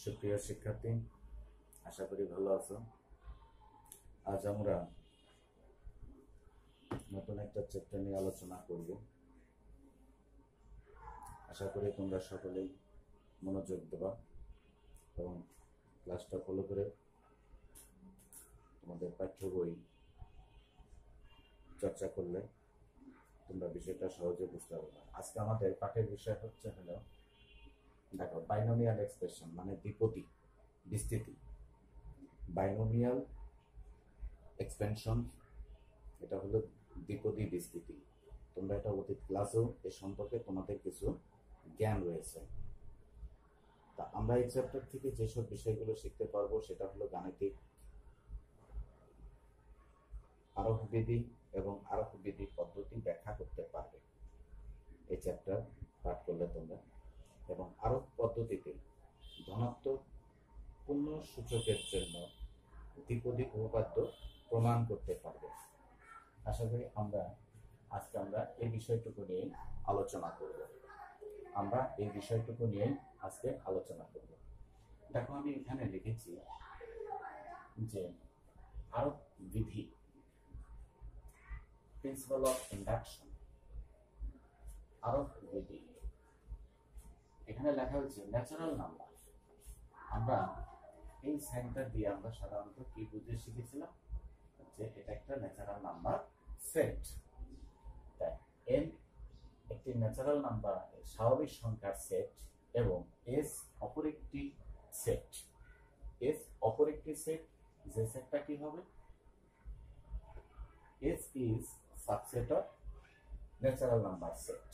সুপ্রিয় শিক্ষার্থী, আশা করি ভালো আছো। আজ আমরা নতুন একটা চ্যাপ্টার নিয়ে আলোচনা করব। আশা করি তোমরা সকলেই মনোযোগ দেবা এবং ক্লাসটা ফলো করে তোমাদের পাঠ্য বই চর্চা করলে তোমরা বিষয়টা সহজে বুঝতে পারবে। আজকে আমাদের পাঠের বিষয় হলো দেখো, বাইনোমিয়াল এক্সপ্রেশন মানে দ্বিপদী বিস্তৃতি, বাইনোমিয়াল এক্সপেনশন, এটা হলো দ্বিপদী বিস্তৃতি। তোমরা এটা অতীত ক্লাসেও এ সম্পর্কে তোমাদের কিছু জ্ঞান রয়েছে। তা আমরা এই চ্যাপ্টার থেকে যেসব বিষয়গুলো শিখতে পারবো সেটা হলো গাণিতিক আরোহবিধি এবং আরোহবিধি পদ্ধতি ব্যাখ্যা করতে পারবে এই চ্যাপ্টার পাঠ করলে তোমরা, এবং আরোহ পদ্ধতিতে ধনাত্মক পূর্ণ সূচকের জন্য দ্বিপদী উপপাদ্য প্রমাণ করতে পারবে। আশা করি আজকে আমরা এই বিষয়টুকু নিয়ে আলোচনা করব। দেখো, আমি এখানে লিখেছি যে আরোহ বিধি, প্রিন্সিপাল অফ ইন্ডাকশন, আরোহ বিধি। এখানে লেখা হচ্ছে ন্যাচারাল নাম্বার। আমরা এই সাইনটা দিয়ে আমরা সাধারণত কি বুঝে শিখেছিলাম যে এটা একটা ন্যাচারাল নাম্বার সেট। তাই n একটি ন্যাচারাল নাম্বার, স্বাভাবিক সংখ্যার সেট, এবং s অপর একটি সেট। যে সেটটা কি হবে? s is subset of natural number set.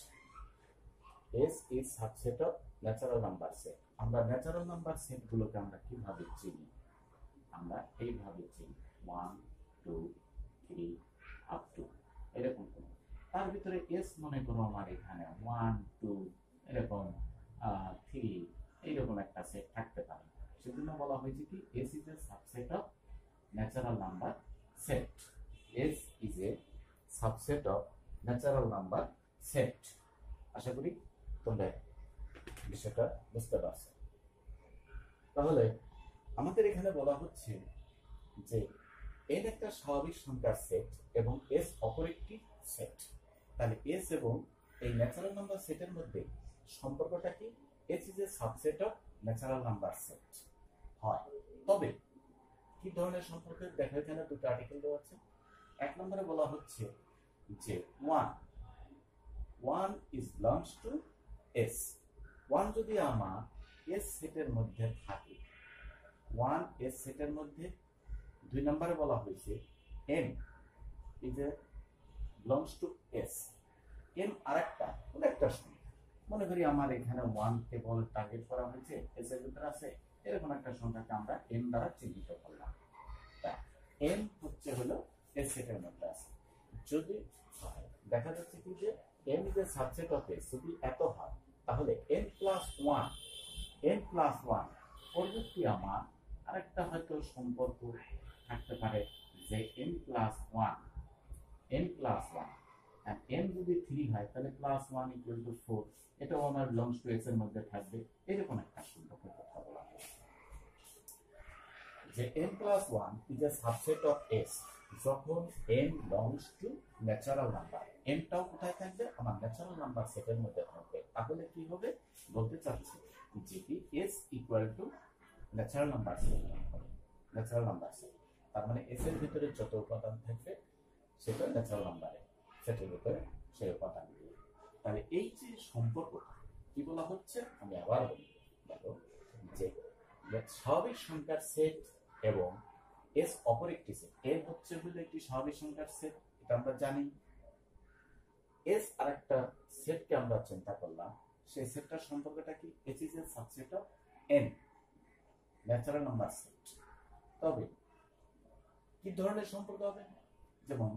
S is subset of natural number set. আমরা ন্যাচারাল নাম্বার সেট গুলোকে আমরা কিভাবে চিনি? আমরা এইভাবে চিনি 1 2 3 আপ টু এরকম। তার ভিতরে এস মনে করো আমার এখানে 1 2 এরকম 3 এইরকম একটা সেট থাকতে পারে। সেজন্য বলা হয়েছে কি S is a subset of natural number set. S is a subset of natural number set. আশা করি তোমরা বিষয়টা বুঝতে পারছো। তাহলে আমাদের এখানে বলা হচ্ছে যে n একটা স্বাভাবিক সংখ্যার সেট এবং s অপর একটি সেট। তাহলে s এবং এই ন্যাচারাল নাম্বার সেটের মধ্যে সম্পর্কটা কি? s is a subset of natural number set হয়। তবে কি ধরনের সম্পর্ক? দেখো, এখানে দুটো আর্টিকেল দেওয়া আছে। এক নম্বরে বলা হচ্ছে যে 1 is belongs to s। 1 যদি আমার s সেটের মধ্যে থাকে, 1 s সেটের মধ্যে। দুই নম্বরে বলা হয়েছে m is a belongs to s। m আরেকটা সংখ্যা। মনে করি আমার এখানে 1 কে বল টার্গেট করা হয়েছে, s এর ভিতরে আছে এরকম একটা সংখ্যাকে আমরা m দ্বারা চিহ্নিত করলাম। তা m হলো s সেটের মধ্যে আছে। যদি দেখা যাচ্ছে কি যে m is a subset of s, যদি এত হয় তাহলে n plus 1 পরবর্তী আমার আরেকটা হয়তো সম্পর্ক থাকতে পারে যে n plus 1 and n যদি 3 হয় তাহলে +1 = 4, এটাও আমার belongs to s এর মধ্যে থাকবে। এরকম একটা সম্পর্কের কথা বলা হয় যে n plus 1 is a subset of s যখন n belongs to natural number। n টাও কোথায় থাকবে? আমার ন্যাচারাল নাম্বার সেটের মধ্যে থাকবে। তাহলে কি হবে? বলতে চাচ্ছি যে কি s = ন্যাচারাল নাম্বার সেট। তার মানে s এর ভিতরে যত উপাদান থাকবে সেটা ন্যাচারাল নাম্বারের সেটের ভিতরে সেই উপাদানগুলো। তাহলে এই যে সম্পর্কটা কি বলা হচ্ছে আমি আবার বলি। দেখো যে স্বাভাবিক সংখ্যার সেট এবং s অপর একটি সেট। n হচ্ছে একটি স্বাভাবিক সংখ্যার সেট, এটা আমরা জানি। s আরেকটা সেটকে আমরা চিন্তা করলাম, সেই সেটটার সম্পর্কটা কি? s is a subset of n natural number set. তবে কি ধরনের সম্পর্ক হবে? যেমন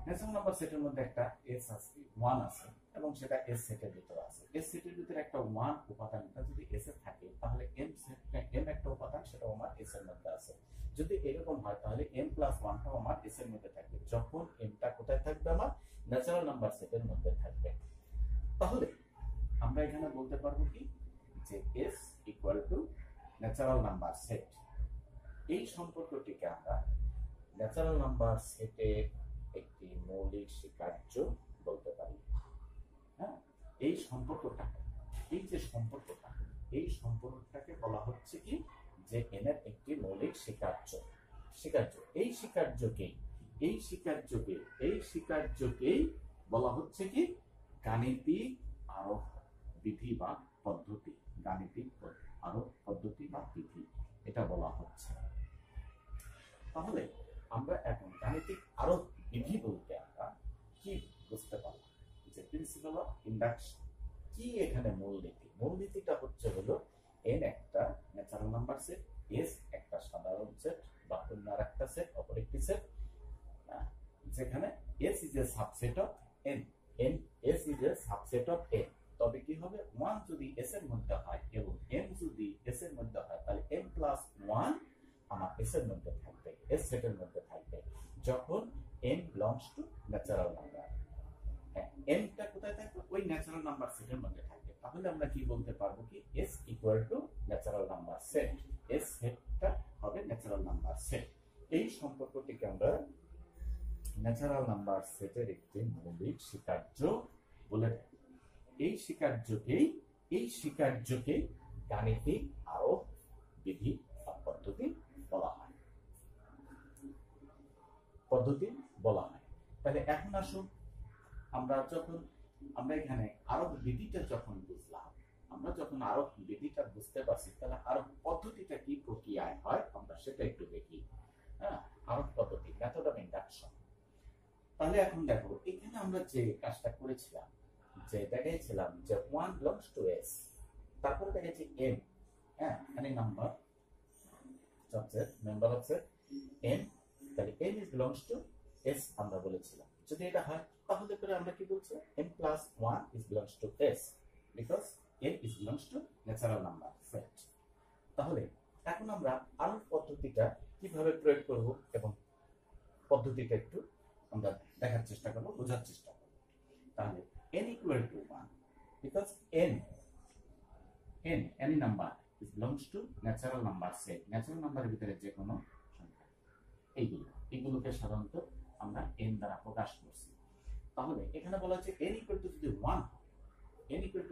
ন্যাচারাল নাম্বার সেটের মধ্যে একটা s আছে, 1 আছে, এবং সেটা s সেটের ভিতরে আছে। s সেটের ভিতরে একটা 1 উপাদানটা যদি s এ থাকে তাহলে m একটা উপাদান সেটাও আমার s এর মধ্যে আছে। যদি এরকম হয় তাহলে m plus 1 টাও আমার s এর মধ্যে থাকবে, যখন m টা কোথায় থাকবে? আমার ন্যাচারাল নাম্বার সেটের মধ্যে থাকবে। তাহলে আমরা এখানে বলতে পারবো কি যে s = ন্যাচারাল নাম্বার সেট, এই সম্পর্কটিকে আমরা ন্যাচারাল নাম্বার সেটের একটি মৌলিক স্বীকার্য বলতে পারি। হ্যাঁ, এই সম্পর্কটা, এই যে সম্পর্কটা, এই সম্পর্কটাকে বলা হচ্ছে কি যে এন এর একটি মৌলিক স্বীকার্য। এই স্বীকার্যকেই বলা হচ্ছে কি গাণিতিক আরোহ বিধি বা পদ্ধতি, গাণিতিক আরোহ পদ্ধতি বা বিধি, এটা বলা হচ্ছে। তাহলে আমরা এখন গাণিতিক আরোহ বিধি বলতে আমরা কি বুঝতে পারলাম, যে প্রিন্সিপাল অফ ইন্ডাকশন কি, এখানে মূলনীতিটা হচ্ছে হলো এন একটা ন্যাচারাল নাম্বার সেট, এস একটা সাধারণ সেট বা অন্য আরেকটা সেট, অপর একটি সেট, যেখানে S is a subset of N, S is a subset of N. তবে কি হবে, 1 যদি এস এর মধ্যে হয় এবং এন যদি এস এর মধ্যে হয়, তাহলে n প্লাস 1 আমার এস এর মধ্যে থাকবে, এস সেটের মধ্যে থাকবে, যখন n belongs to natural number. এনটা কোথায় থাকবে, ওই ন্যাচারাল নাম্বার সেটের মধ্যে থাকবে। তাহলে আমরা কি বলতে পারবো কি, S equal to natural number set, S সেটটা হবে ন্যাচারাল নাম্বার সেট। এই সম্পর্কটিকে আমরা ন্যাচারাল নাম্বার সেটের একটি মৌলিক স্বীকার্য বলে থাকি। এই স্বীকার্যকেই গাণিতিক আরোহ বিধি বা পদ্ধতি বলা হয়। তাহলে এখন আসুন, আমরা এখানে আরোহ বিধিটা যখন বুঝলাম, আমরা যখন আরোহ বিধিটা বুঝতে পারছি, তাহলে আরোহ পদ্ধতিটা কি প্রক্রিয়ায় হয় আমরা সেটা একটু দেখি। হ্যাঁ, আরোহ পদ্ধতি, মেথড অফ ইন্ডাকশন। তাহলে এখন দেখো, এখানে আমরা যে কাজটা করেছিলাম, যে দেখাইছিলাম যে 1 belongs to s, তারপরে দেখাচ্ছি n, হ্যাঁ, any number subset member of set n, তাহলে n is belongs to s আমরা বলেছিলাম। যদি এটা হয় তাহলে পরে আমরা কি বলছি, n plus 1 is belongs to s because n is belongs to natural number set। তাহলে এখন আমরা আরোহ পদ্ধতিটা কিভাবে প্রয়োগ করব এবং পদ্ধতিটা একটু আমরা দেখার চেষ্টা করব, বোঝার চেষ্টা করব। তাহলে n equal to 1 because n any number is belongs to natural number set, natural নাম্বারের ভিতরে যে কোনো সংখ্যা, এইগুলোকে সাধারণত আমরা n দ্বারা প্রকাশ করছি। তাহলে এখানে বলা হচ্ছে n equal to যদি 1, n equal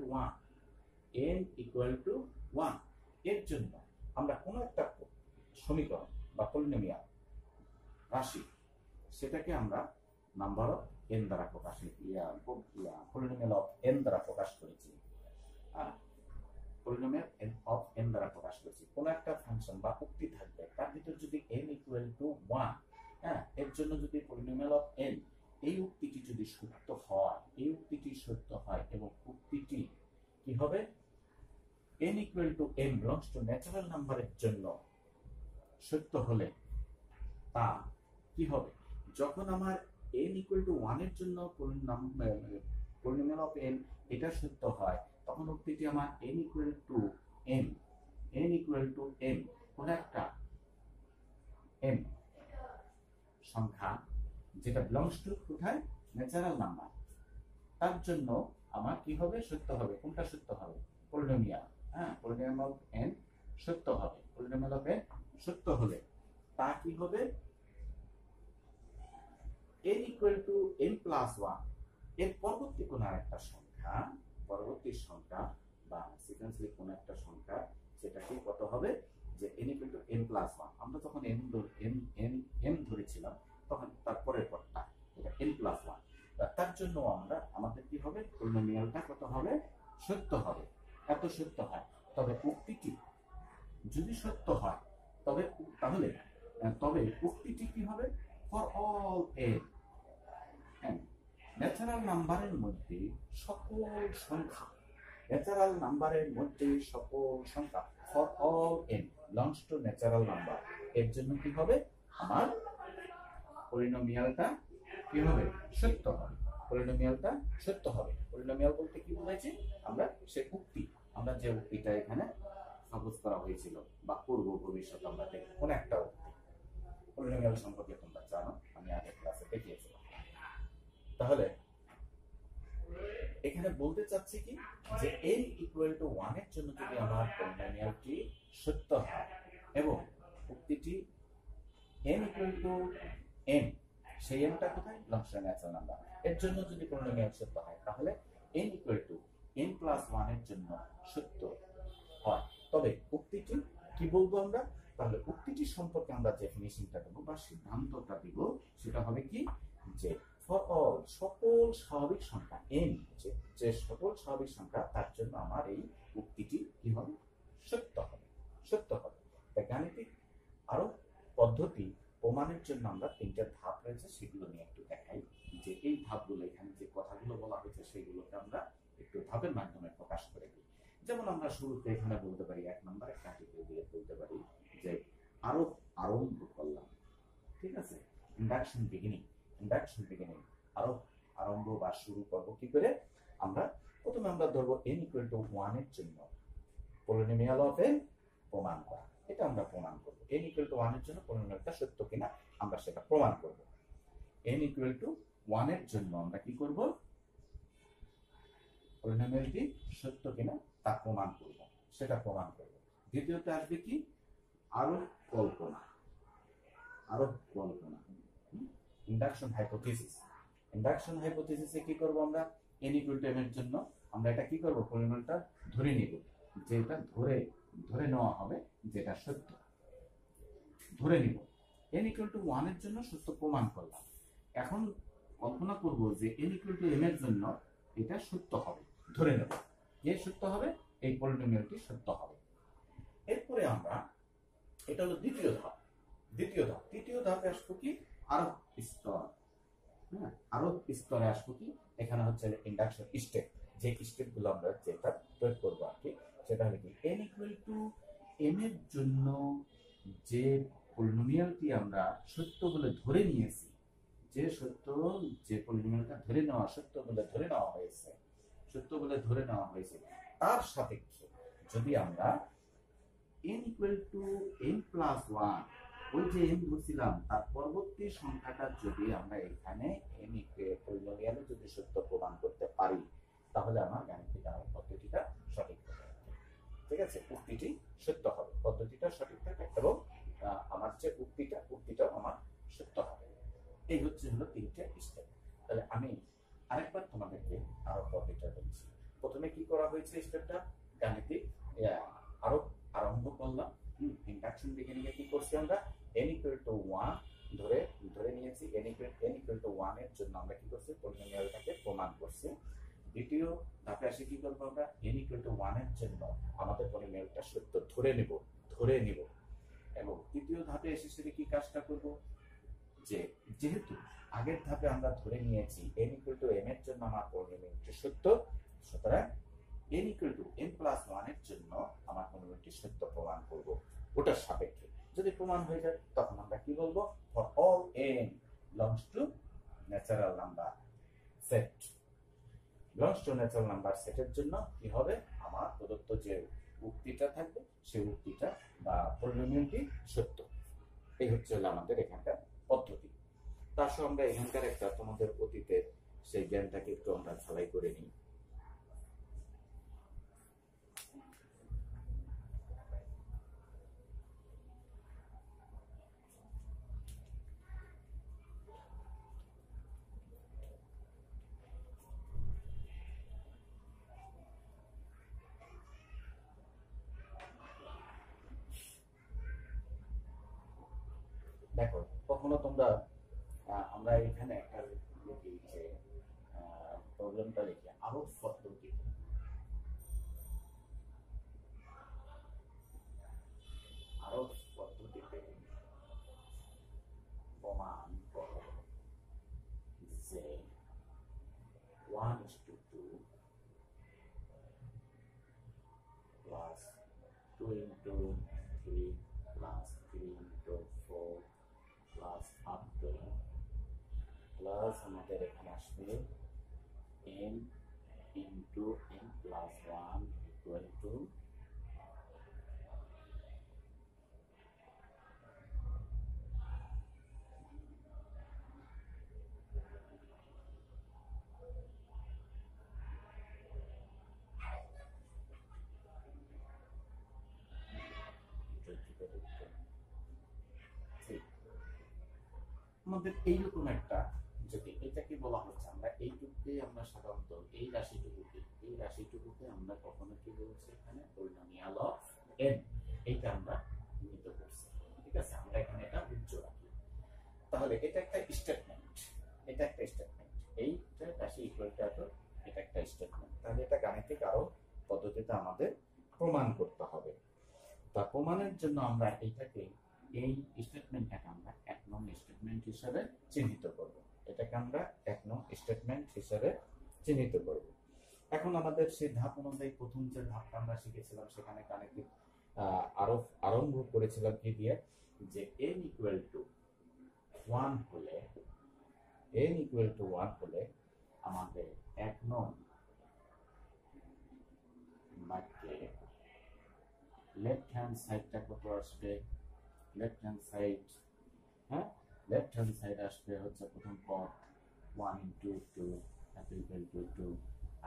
to 1 এর জন্য আমরা কোনো একটা সমীকরণ বা পলিনোমিয়াল রাশি, সেটাকে আমরা নাম্বার অফ n দ্বারা পলিনোমিয়াল অফ n দ্বারা প্রকাশ করেছি। পলিনোমিয়াল অফ n দ্বারা প্রকাশ করেছি। কোন একটা ফাংশন বা উক্তি থাকবে, তার ভিতর যদি n equal to 1, হ্যাঁ, এর জন্য যদি পলিনোমিয়াল অফ n, এই উক্তিটি যদি সত্য হয় এবং উক্তিটি কি হবে, n equal to n belongs to natural নাম্বারের জন্য সত্য হলে তা কি হবে, যখন আমার n equal to 1 এর জন্য পলিনোমিয়াল অফ n এটা সত্য হয়, তখন উক্তিটি আমার n equal to n কোন একটা n সংখ্যা যেটা বিলংস টু কোথায়, ন্যাচারাল নাম্বার, তার জন্য আমার কি হবে, সত্য হবে। কোনটা সত্য হবে, পলিনোমিয়াল, হ্যাঁ, পলিনোমিয়াল অফ n সত্য হবে। পলিনোমিয়াল অফ n সত্য হলে তা কি হবে, n equal to n plus 1 এর পরবর্তী কোন একটা সংখ্যা, বা সিকোয়েন্সিয়ালি কোন একটা সংখ্যা, সেটা কি কত হবে, যে n equal to n plus 1। আমরা যখন n ধরেছিলাম, তখন তারপরের পরটা এটা n plus 1, তার জন্য আমাদের কি হবে, পলিনোমিয়ালটা কত হবে, সত্য হবে। এত সত্য হয়, তবে উক্তিটি যদি সত্য হয়, তবে উক্তিটি কি হবে, ফর অল n, ন্যাচারাল নাম্বারের মধ্যে সকল সংখ্যা, for all n belongs to natural number, এর জন্য কি হবে, আমার পলিনোমিয়ালটা কি হবে, সত্য হবে। পলিনোমিয়াল বলতে কি বোঝাইছে, আমরা সে উক্তি, আমরা যে উক্তিটা এখানে সাপোজ করা হয়েছিল বা পূর্ব ভবিষ্যৎ আমরা দেখি কোন একটা উক্তি, পলিনোমিয়াল সম্পর্কে তোমরা জানো, আমি আগের ক্লাসে দেখিয়েছিলাম। তাহলে এখানে বলতে চাচ্ছি কি যে n ইকুয়াল টু 1 এর জন্য যদি আমার পলিনোমিয়ালটি সত্য হয় এবং উক্তিটি n ইকুয়াল টু n, সেই nটা কোথায়? লং টার্ম ন্যাচারাল নাম্বার, এর জন্য যদি পলিনোমিয়াল সত্য হয় তাহলে n equal to n plus 1 এর জন্য সত্য হয়। তবে উক্তিটি কি বলবো আমরা? তাহলে উক্তিটি সম্পর্কে আমরা ডেফিনিশনটা দেব বা সিদ্ধান্তটা দিব, সেটা হবে কি যে ফর অল, সকল স্বাভাবিক সংখ্যা n, যে সকল স্বাভাবিক সংখ্যা তার জন্য আমার এই উক্তিটি কি হবে? সত্য হবে, সত্য হবে। তাই গাণিতিক আরো পদ্ধতি প্রমাণের জন্য আমরা 3টা ধাপ রয়েছে, সেগুলো নিয়ে একটু দেখাই যে এই ধাপগুলো, এখানে যে কথাগুলো বলা হয়েছে সেগুলোকে আমরা একটু ধাপের মাধ্যমে প্রকাশ করে দিই। যেমন আমরা শুরুতে এখানে বলতে পারি 1 নম্বরে কাটিয়ে দিয়ে বলতে পারি যে আরম্ভ করলাম, ঠিক আছে? ইন্ডাকশন বিগিনিং, আরম্ভ বা শুরু করব কি করে? আমরা প্রথমে আমরা ধরবো n ইকুয়াল টু 1 এর জন্য পলিনোমিয়াল অফ n প্রমাণ করা। এটা আমরা প্রমাণ করব। n ইকুয়াল টু 1 এর জন্য পলিনোমিয়ালটা সত্য কিনা আমরা সেটা প্রমাণ করব। n ইকুয়াল টু 1 এর জন্য আমরা কি করব? পলিনোমিয়ালটি সত্য কিনা তা প্রমাণ করব, সেটা প্রমাণ করব। দ্বিতীয়তে আসবে কি? আরোহ কল্পনা, ইন্ডাকশন হাইপোথিসিসে কি করব আমরা? n ইকুয়াল টু m এর জন্য আমরা এটা কি করব? পলিনোমিয়ালটা ধরে নিব, যে এটা ধরে নেওয়া হবে যেটা সত্য, ধরে নিব। n ইকুয়াল টু 1 এর জন্য সত্য প্রমাণ করলাম। এখন কল্পনা করব যে n ইকুয়াল টু m এর জন্য এটা সত্য হবে, ধরে নেব যে সত্য হবে, এই পলিনোমিয়ালটি সত্য হবে। এরপরে আমরা, এটা হলো দ্বিতীয় ধাপ। তৃতীয় ধাপে আসবো কি? আরোহ স্তর। হ্যাঁ, আরোহ স্তরে আসবো কি? এখানে হচ্ছে ইন্ডাকশন স্টেপ, যে স্টেপগুলো আমরা যেটা প্রয়োগ করবো আর কি, সেটা হলো কি n ইকুয়াল টু m এর জন্য যে পলিনোমিয়ালটি আমরা সত্য বলে ধরে নিয়েছি, যে পলিনোমিয়ালটা সত্য বলে ধরে নেওয়া হয়েছে, তার সাপেক্ষে যদি আমরা n equal to n plus 1, ওই যে n ধরছিলাম তার পরবর্তী সংখ্যাটা যদি আমরা এখানে n পলিনোমিয়ালে যদি সত্য প্রমাণ করতে পারি, তাহলে আমার গাণিতিক পদ্ধতিটা সঠিক হবে। ঠিক আছে? উক্তিটি সত্য হবে, পদ্ধতিটা সঠিক থাকে এবং আমার যে উক্তিটাও আমার সত্য হবে। এই হলো 3টে স্টেপ। তাহলে আমি আরেকবার তোমাদেরকে আরো পদ্ধতিটা বলছি। প্রথমে কি করা হয়েছে? স্টেপটা গাণিতিক আরম্ভ করলাম। ইন্ডাকশন বিগিনিং এ কি করছি আমরা? n ইকুয়াল টু 1 ধরে নিয়েছি। n ইকুয়াল টু 1 এর জন্য আমরা কি করছি? পলিনোমিয়ালটাকে প্রমাণ করছি। দ্বিতীয় ধাপে আসি কি করব আমরা? n ইকুয়াল টু 1 এর জন্য আমাদের পলিনোমিয়ালটা সত্য ধরে নিব। এবং তৃতীয় ধাপে এসে সেটা কি কাজটা করব? যেহেতু আগের ধাপে আমরা ধরে নিয়েছি n ইকুয়াল টু m এর জন্য আমার পলিনোমিয়ালটি সত্য, সুতরাং n equal to m plus 1 এর জন্য আমার পলিনোমিয়ালটি সত্য প্রমাণ করব ওটার সাপেক্ষে। যদি প্রমাণ হয়ে যায় তখন আমরা কি বলবো? For all n belongs to natural number set, সেটের জন্য কি হবে? আমার প্রদত্ত যে উক্তিটা থাকবে সেই উক্তিটা বা পলিনোমিয়ালটি সত্য। এই হচ্ছে আমাদের এখানকার পদ্ধতি। তার সঙ্গে এখানকার একটা তোমাদের অতীতের সেই জ্ঞানটাকে একটু আমরা ঝালাই করে নিই। দেখো, কখনো তোমরা আমরা এখানে একটা লিখি যে প্রবলেমটা লিখি আরোহ পদ্ধতিতে প্রমাণ করো যে 1:2 plus 2:3 plus 3:4 plus up to plus আমাদের এখানে আসবে n into n plus 1 equal to আমাদের এইরকম একটা, যদি এটাকে বলা হচ্ছে আমরা এইটুকুকে আমরা সাধারণত এই রাশিটুকুকে আমরা কখনো কি বলছি এখানে পলিনোমিয়াল অফ n, এইটা আমরা নির্ণীত করছি। ঠিক আছে, আমরা এখানে এটা উচ্চ রাখি। তাহলে এটা একটা স্টেটমেন্ট, এইটা রাশি ইকুয়াল টু এত, এটা একটা স্টেটমেন্ট। তাহলে এটা গাণিতিক আরো পদ্ধতিতে আমাদের প্রমাণ করতে হবে। তা প্রমাণের জন্য আমরা এইটাকে, এই স্টেটমেন্টটাকে আমরা 1 নং স্টেটমেন্ট হিসেবে চিহ্নিত করব। এটাকে আমরা 1 নং স্টেটমেন্ট হিসেবে চিহ্নিত করব। এখন আমাদের সেই ধাপ অনুযায়ী প্রথম যে ধাপটা আমরা শিখেছিলাম, সেখানে গাণিতিক আরম্ভ করেছিলাম কি দিয়ে, যে n ইকুয়াল টু 1 হলে আমাদের 1 নং বাক্যে লেফট হ্যান্ড সাইডটা কত আসবে, লেফট হ্যান্ড সাইড আসবে হচ্ছে প্রথম পদ 1 into 2 equal to 2,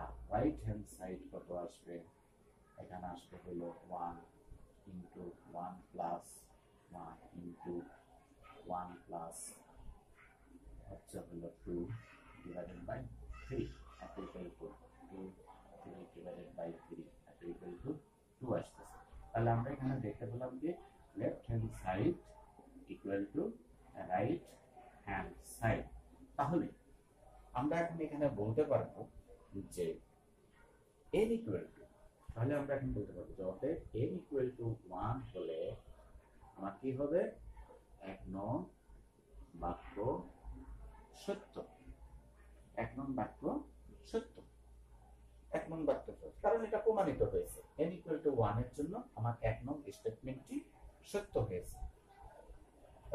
আর রাইট হ্যান্ড সাইড কত আসবে, এখানে আসবে হলো 1 into 1 plus 1 into 1 plus হচ্ছে হলো 2 divided by 3 equal to 2, 3 divided by 3 equal to 2 আসতেছে। তাহলে আমরা এখানে দেখতে পেলাম যে left hand side equal to right hand side. তাহলে আমরা এখন এখানে বলতে পারবো যে n ইকুয়াল টু, তাহলে আমরা এখন বলতে পারবো যে অতএব n ইকুয়াল টু 1 হলে আমার কি হবে, 1 নং বাক্য সত্য, 1 নং বাক্য সত্য, 1 নং বাক্য সত্য, কারণ এটা প্রমাণিত হয়েছে n ইকুয়াল টু 1 এর জন্য আমার 1 নং স্টেটমেন্টটি সত্য হয়েছে,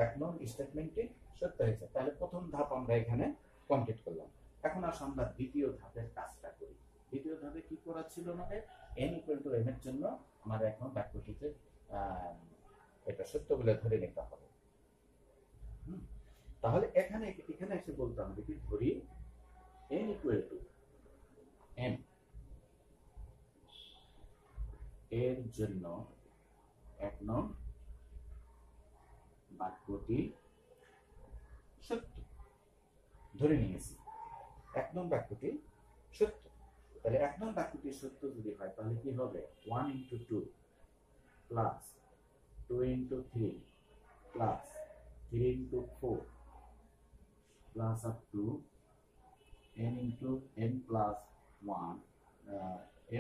1 নং স্টেটমেন্টটি সত্য হয়েছে। তাহলে প্রথম ধাপ আমরা এখানে কমপ্লিট করলাম। এখন আসলে আমরা দ্বিতীয় ধাপের কাজটা করি। দ্বিতীয় ধাপে কি করা ছিল আমাদের, n ইকুয়াল টু m এর জন্য আমার 1 নং বাক্যটিতে এটা সত্য বলে ধরে নিতে হবে। তাহলে এখানে এসে বলতে হবে কি, ধরি n ইকুয়াল টু m এর জন্য 1 নং বাক্যটি সত্য ধরে নিয়েছি, 1 নং বাক্যটি সত্য। তাহলে 1 নং বাক্যটি সত্য যদি হয় তাহলে কি হবে, 1 into 2 plus 2 into 3 plus 3 into 4 plus up to n into n plus 1,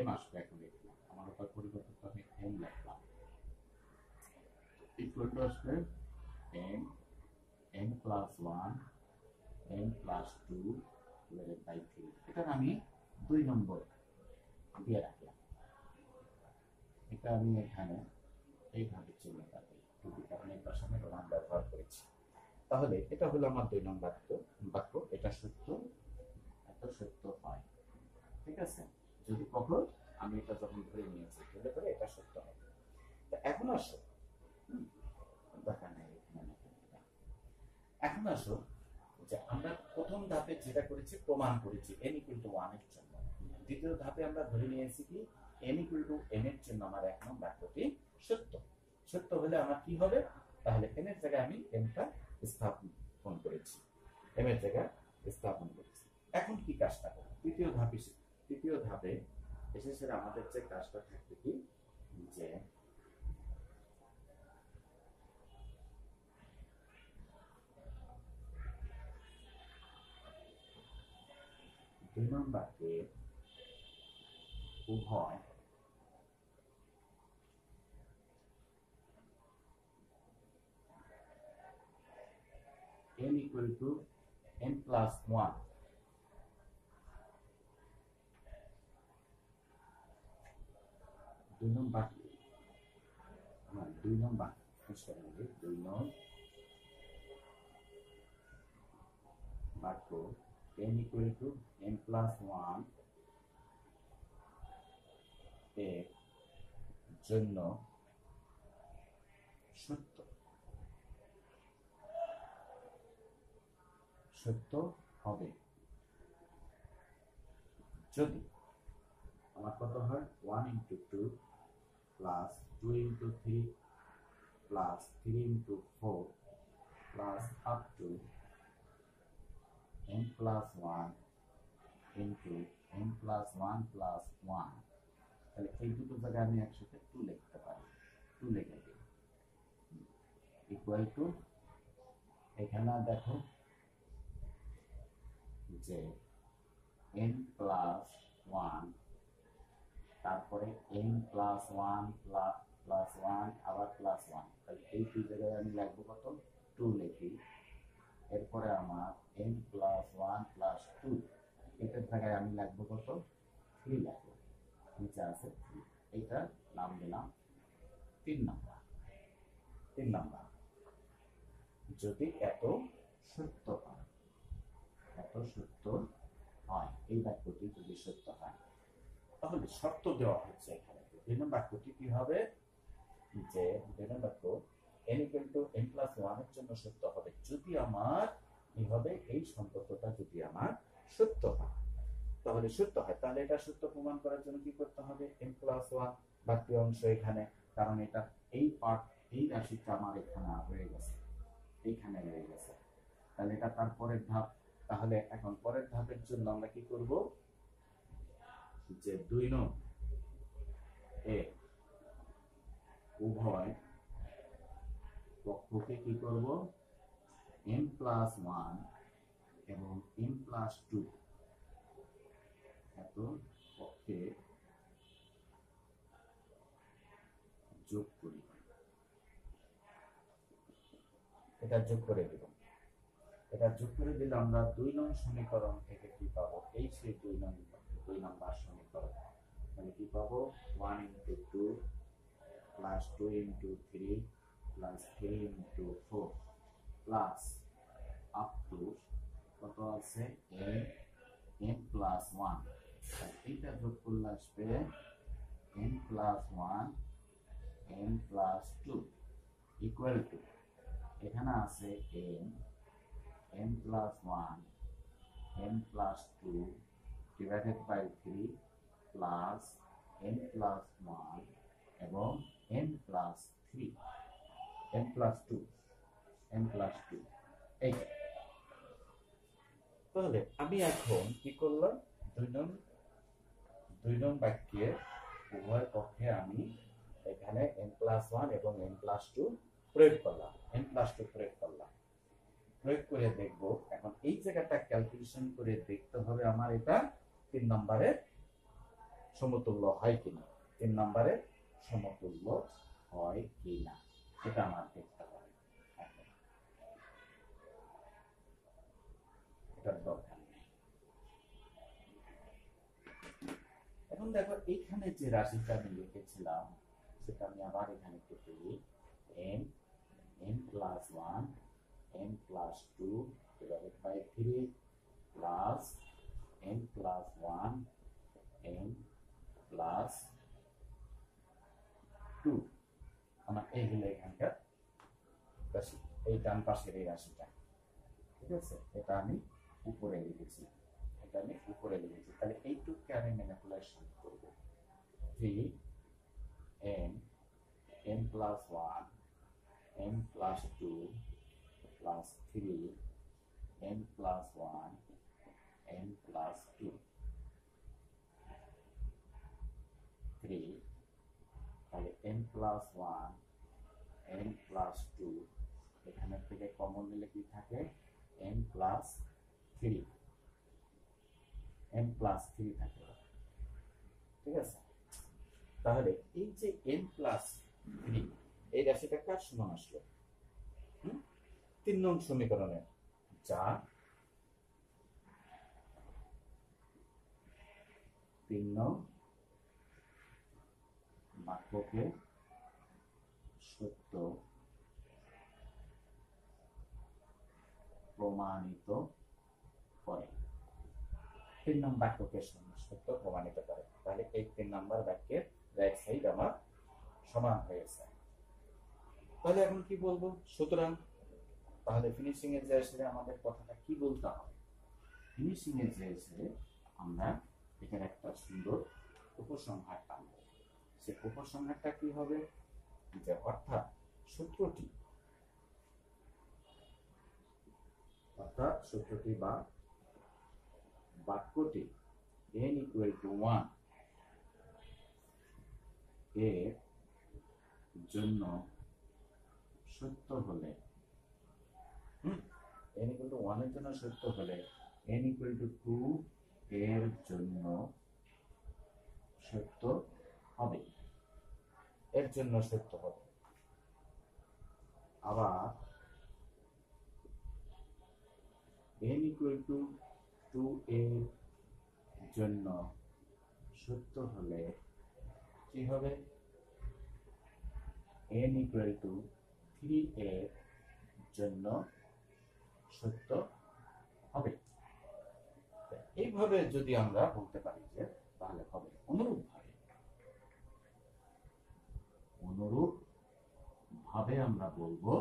m আসবে, এখন লিখলাম আমার উপর পরিবর্তন করে m লিখলাম, ইকুয়াল টু আসবে n plus 1 n plus 2 divided by 3। এটা আমি 2 নম্বর দিয়ে রাখলাম, এটা আমি এখানে এইভাবে চিহ্ন রাখি, কারণ এই পাশে আমি রোমান ব্যবহার করেছি। তাহলে এটা হলো আমার 2 নম্বর বাক্য, এটা সত্য, এত সত্য হয়। ঠিক আছে, যদি কখন আমি এটা যখন ধরে নিয়েছি, ধরে করে এটা সত্য হয়। এখন আসো, এখন আসো যে আমরা প্রথম ধাপে যেটা করেছি, প্রমাণ করেছি n ইকুয়াল টু 1 এর জন্য। দ্বিতীয় ধাপে আমরা ধরে নিয়েছি কি, n ইকুয়াল টু m এর জন্য আমার 1 নং বাক্যটি সত্য। সত্য হলে আমার কি হবে, তাহলে n এর জায়গায় আমি m টা স্থাপন করেছি, m এর জায়গায় স্থাপন করেছি। এখন কি কাজটা করব, তৃতীয় ধাপে এসে আমাদের যে কাজটা থাকবে কি, যে দুই নম্বরকে উভয় n equal to n plus 1 দুই নম্বর বাক্য n equal to n plus 1 এর জন্য সত্য হবে যদি আমার কত হয়, 1 into 2 plus 2 into 3 plus 3 into 4 plus up to n plus 1 into n plus 1 plus 1, তাহলে এই দুটো জায়গায় আমি একসাথে 2 লিখতে পারি, 2 লিখে দিই ইকুয়াল টু, এখানে দেখো যে n plus 1, তারপরে n plus 1 plus 1 আবার plus 1, তাহলে এই দুই জায়গায় আমি লিখবো কত, 2 লিখি। এরপরে আমার n plus 1 plus 2, এটার জায়গায় আমি লিখবো কত, 3 লিখবো, নিচে আছে 3, এইটা নাম দিলাম 3 নাম্বার। 3 নাম্বার যদি এত সত্য হয়, এত সত্য হয়, এই বাক্যটি যদি সত্য হয়, তাহলে শর্ত দেওয়া হচ্ছে এখানে। ভিন্ন বাক্যটি কি হবে, যে ভিন্ন বাক্য n equal to n plus 1 এর জন্য সত্য হবে যদি আমার কি হবে, এই সম্পর্কটা যদি আমার সত্য হয়। তাহলে সত্য হয়, তাহলে এটা সত্য প্রমাণ করার জন্য কি করতে হবে, n plus 1 বাকি অংশ এখানে, কারণ এটা এই পার্ট, এই রাশিটা আমার এখানে হয়ে গেছে, এইখানে রয়ে গেছে, তাহলে এটা তার পরের ধাপ। তাহলে এখন পরের ধাপের জন্য আমরা কি করব, যে 2 নং এ উভয় পক্ষকে কি করব, n plus 1 এবং n plus 2 এত পক্ষে যোগ করি, এটা যোগ করে দেব। এটা যোগ করে দিলে আমরা 2 নং সমীকরণ থেকে কি পাবো, এই সেই 2 নাম্বার সমীকরণ, মানে কি পাবো, 1 into 2 plus 2 into 3 plus 3 into 4 plus up to কত আছে, n plus 1, এইটা যোগ করলে আসবে n plus 1 n plus 2 equal to, এখানে আছে n plus 1 n plus 2 divided by 3 plus n plus 1 এবং n plus 3, n plus 2, n plus 2, এই। তাহলে আমি এখন কি করলাম, 2 নং বাক্যের উভয় পক্ষে আমি এখানে n plus 1 এবং n plus 2 প্রয়োগ করলাম, n plus 2 প্রয়োগ করলাম। প্রয়োগ করে দেখব, এখন এই জায়গাটা ক্যালকুলেশন করে দেখতে হবে আমার এটা 3 নম্বরের সমতুল্য হয় কিনা, 3 নম্বরের সমতুল্য হয় কিনা, এটা আমার দেখতে হবে। এটার দরকার নেই। এখন দেখো এইখানে যে রাশিটা আমি লিখেছিলাম সেটা আমি আবার এখানে কেটে দিই, n plus 1 n plus 2 divided by 3 plus n plus 1 n plus 2, আমার এই হলো এখানকার রাশি, এই ডান পাশের এই রাশিটা, ঠিক আছে, এটা আমি উপরে লিখেছি, এটা আমি উপরে লিখেছি। তাহলে এইটুকুকে আমি ম্যানিপুলেশন করব, 3 n plus 1 n plus 2 plus 3 n plus 1 n plus 2, 3, তাহলে n plus 1 n plus 2, এখানে থেকে কমন নিলে কি থাকে, n plus 3, n plus 3 থাকে, ঠিক আছে। তাহলে এই যে n plus 3, এই রাশিটা কার সমান আসলো, 3 নং সমীকরণের, যা 3 নং বাক্যকে সত্য প্রমাণিত করে, 3 নং বাক্যকে সত্য প্রমাণিত করে। তাহলে এই 3 নম্বর বাক্যের রাইট সাইড আমার সমান হয়েছে। তাহলে এখন কি বলবো, সুতরাং তাহলে ফিনিশিং এ যে এসে আমাদের কথাটা কি বলতে হবে, ফিনিশিং এ যে এসে আমরা এখানে একটা সুন্দর উপসংহার টানব। সে উপসংহারটা কি হবে, যে অর্থাৎ সূত্রটি বা বাক্যটি n equal to 1 এর জন্য সত্য হলে n equal to 1 এর জন্য সত্য হলে n equal to 2 এর জন্য সত্য হবে, এর জন্য সত্য হবে। আবার n equal to 2 এর জন্য সত্য হলে কি হবে? n equal to 3 এর জন্য সত্য হবে। এইভাবে যদি আমরা বলতে পারি যে তাহলে হবে। অনুরূপ ভাবে আমরা বলবো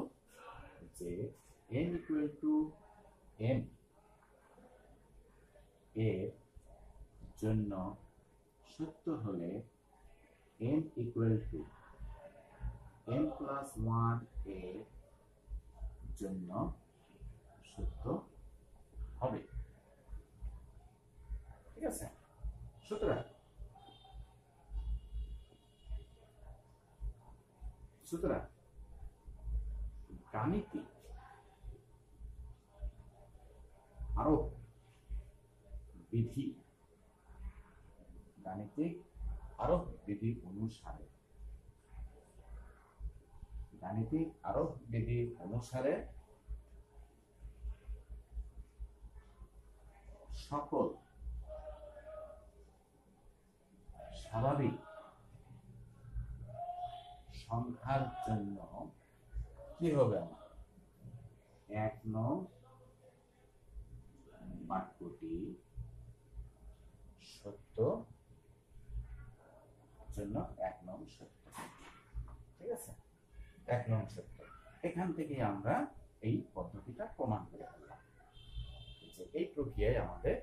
যে n equal to m এর জন্য সত্য হলে n equal to n plus 1 এর জন্য সত্য হবে। ঠিক আছে? সুতরাং গাণিতিক আরোপ বিধি অনুসারে সকল স্বাভাবিক সংখ্যার জন্য কি হবে? আমার 1 নং বাক্যটি সত্য, জন্য 1 নং সত্য। ঠিক আছে? 1 নং সত্য। এখান থেকে আমরা এই পদ্ধতিটা প্রমাণ করে ফেললাম যে এই প্রক্রিয়ায় আমাদের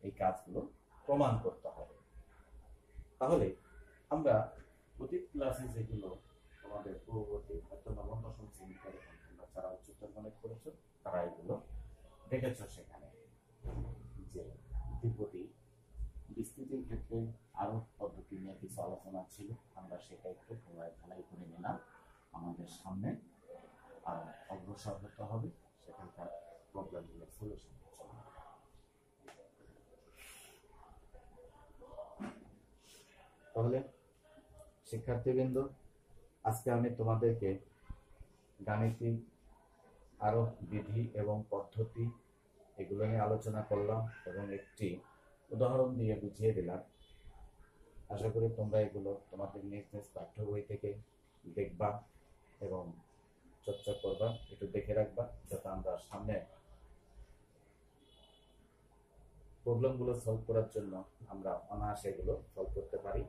এই কাজগুলো প্রমাণ করতে হবে। তাহলে আমরা অতীত ক্লাসে যেগুলো তোমাদের পূর্ববর্তী হয়তো নবম দশম শ্রেণীতে তোমরা যারা উচ্চতর গণিত করেছো তারা এগুলো দেখেছ। সেখানে যে দ্বিপদী বিস্তৃতির ক্ষেত্রে আরো পদ্ধতি নিয়ে কিছু আলোচনা ছিল, আমরা সেটা একটু ঢালাই করে নিলাম। আমাদের সামনে আরো অগ্রসর হতে হবে সেখানকার প্রবলেমগুলোর সলিউশন। তাহলে শিক্ষার্থীবৃন্দ, আজকে আমি তোমাদেরকে গাণিতিক আরো বিধি এবং পদ্ধতি এগুলো নিয়ে আলোচনা করলাম এবং একটি উদাহরণ দিয়ে বুঝিয়ে দিলাম। আশা করি তোমরা এগুলো তোমাদের নিজ নিজ পাঠ্য বই থেকে দেখবা এবং চর্চা করবা, একটু দেখে রাখবা যাতে আমরা সামনে প্রবলেমগুলো সলভ করার জন্য আমরা অনায়াসে এগুলো সলভ করতে পারি।